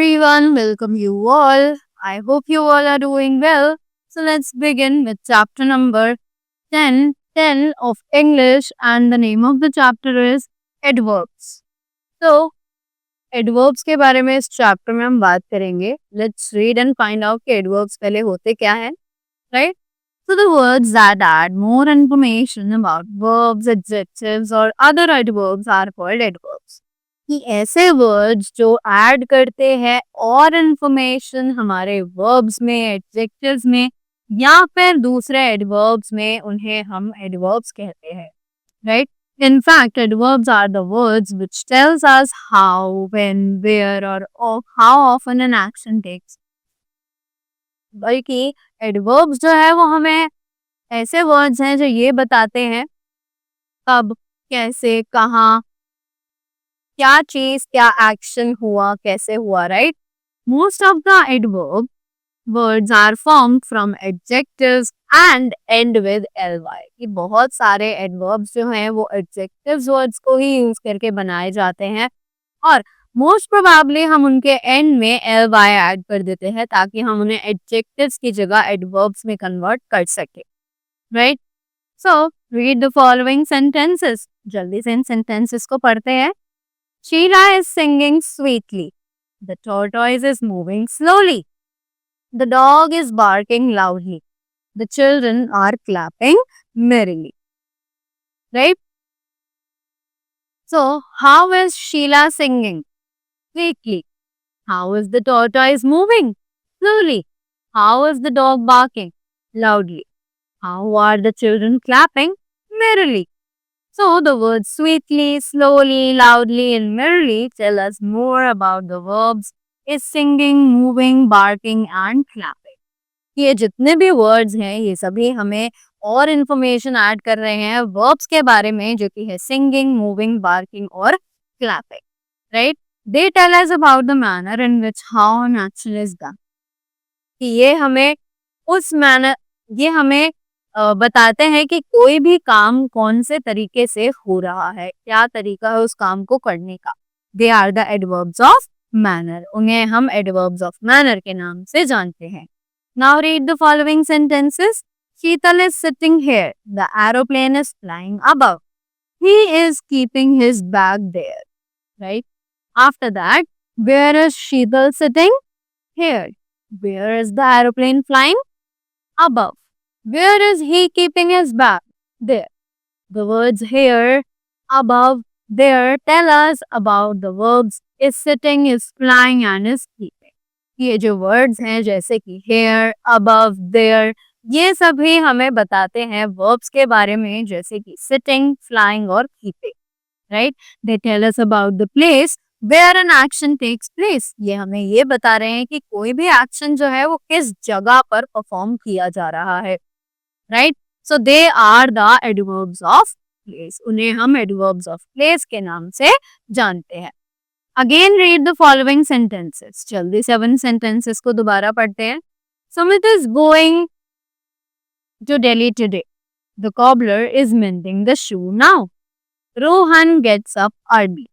everyone, welcome you all. I hope you all are doing well. So let's begin with chapter number 10 of English, and the name of the chapter is adverbs. So adverbs के बारे में इस chapter में हम बात करेंगे. Let's read and find out कि adverbs पहले होते क्या हैं, right? So the words that add more information about verbs, adjectives or other adverbs are called adverbs. कि ऐसे वर्ड्स जो ऐड करते हैं और इंफॉर्मेशन हमारे वर्ब्स में, एडजेक्टिव्स में या फिर दूसरे एडवर्ब्स में, उन्हें हम एडवर्ब्स कहते हैं, right? In fact, adverbs are the words which tells us how, when, where or how often an action takes. बल्कि एडवर्ब्स जो है वो हमें ऐसे वर्ड्स हैं जो ये बताते हैं कब, कैसे, कहाँ, क्या चीज, क्या एक्शन हुआ, कैसे हुआ, right? Most of the adverb words are formed from adjectives and end with ly. कि बहुत सारे एडवर्ब्स जो हैं वो एडजेक्टिव्स वर्ड्स को ही यूज करके बनाए जाते हैं और मोस्ट प्रोबेबली हम उनके एंड में ly ऐड कर देते हैं ताकि हम उन्हें एडजेक्टिव्स की जगह एडवर्ब्स में कन्वर्ट कर सके, right? So read the following sentences. जल्दी से इन सेंटेंसेस को पढ़ते हैं. Sheila is singing sweetly. The tortoise is moving slowly. The dog is barking loudly. The children are clapping merrily. Right? So, how is Sheila singing? Sweetly. How is the tortoise moving? Slowly. How is the dog barking? Loudly. How are the children clapping? Merrily. So, the words sweetly, slowly, loudly and merrily tell us more about the verbs is singing, moving, barking and clapping. ये जितने भी words हैं ये सभी हमें और information add कर रहे हैं verbs के बारे में जो कि है singing, moving, barking और clapping. Right? They tell us about the manner in which how an action is done. कि ये हमें बताते हैं कि कोई भी काम कौन से तरीके से हो रहा है, क्या तरीका है उस काम को करने का. They are the adverbs of manner. उन्हें हम एडवर्ब्स ऑफ मैनर के नाम से जानते हैं. Now read the following sentences. Sheetal is sitting here. The aeroplane is flying above. He is keeping his bag there. Right? After that, where is Sheetal sitting? Here. Where is the aeroplane flying? Above. Where is he keeping his bag? There. The words here, above, there tell us about the verbs is sitting, is flying and is keeping. ये जो words हैं जैसे कि here, above, there, ये सभी हमें बताते हैं verbs के बारे में जैसे कि sitting, flying और keeping. Right? They tell us about the place where an action takes place. ये हमें ये बता रहे हैं कि कोई भी action जो है वो किस जगह पर perform किया जा रहा है. Right? So they are the adverbs of place. उन्हें हम adverbs of place के नाम से जानते हैं. Again read the following sentences. जल्दी से अपन sentences को दोबारा पढ़ते हैं. Sumit is going to Delhi today. The cobbler is mending the shoe now. Rohan gets up early.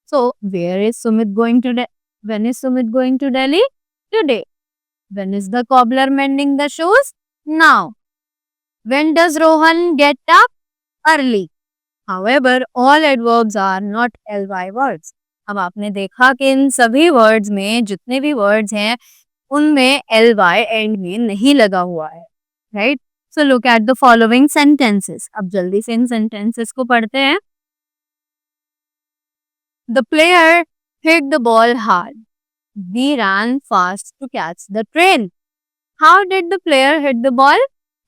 So where is Sumit going to when is Sumit going to Delhi? Today. When is the cobbler mending the shoes? Now. When does Rohan get up? Early. However, all adverbs are not ly words. अब आपने देखा कि इन सभी words में जितने भी words हैं उनमें ly end में नहीं लगा हुआ है. Right? So look at the following sentences. अब जल्दी से इन sentences को पढ़ते हैं. The player hit the ball hard. We ran fast to catch the train. How did the player hit the ball?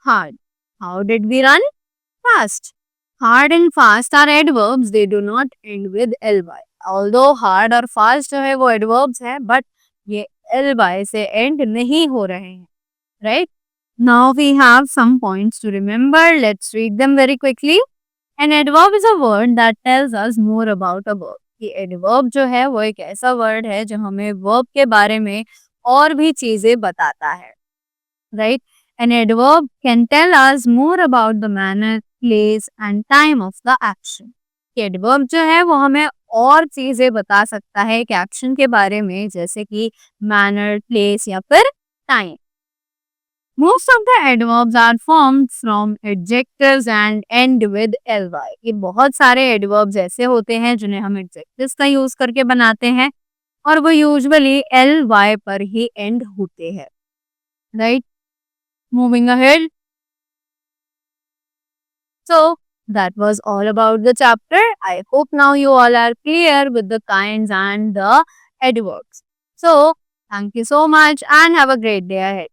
Hard. How did we run? Fast. Hard and fast are adverbs. They do not end with ly. Although hard और fast जो है वो adverbs है, but ये ly से end नहीं हो रहे हैं. Right? Now we have some points to remember. Let's read them very quickly. An adverb is a word that tells us more about a verb. कि adverb जो है वो एक ऐसा word है जो हमें verb के बारे में और भी चीजें बताता है. Right? An adverb can tell us more about the manner, place and time of the action. कि एडवर्ब जो है वो हमें और चीजें बता सकता है एक एक्शन के बारे में, जैसे कि मैनर, प्लेस या फिर time. Most of the adverbs are formed from adjectives and end with ly. ये बहुत सारे adverbs ऐसे होते हैं जिन्हें हम adjectives का यूज करके बनाते हैं और वो यूजुअली ly पर ही end होते हैं, right? Moving ahead. So that was all about the chapter. I hope now you all are clear with the kinds and the adverbs. So thank you so much and have a great day ahead.